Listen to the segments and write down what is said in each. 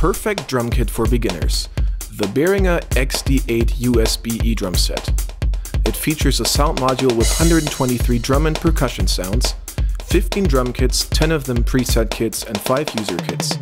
perfect drum kit for beginners, the Behringer XD8 USB E-Drum Set. It features a sound module with 123 drum and percussion sounds, 15 drum kits, 10 of them preset kits, and 5 user kits.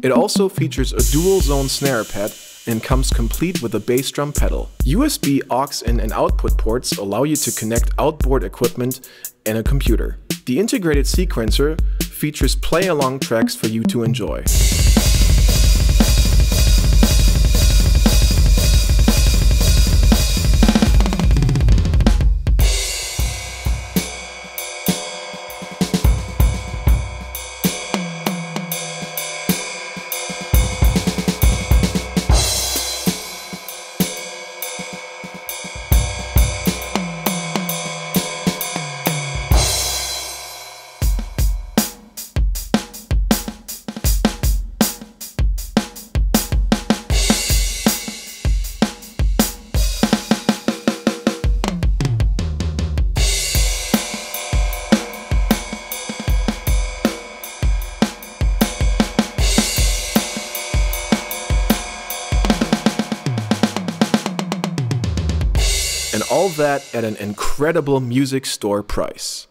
It also features a dual zone snare pad and comes complete with a bass drum pedal. USB aux in and output ports allow you to connect outboard equipment and a computer. The integrated sequencer features play-along tracks for you to enjoy. And all that at an incredible music store price.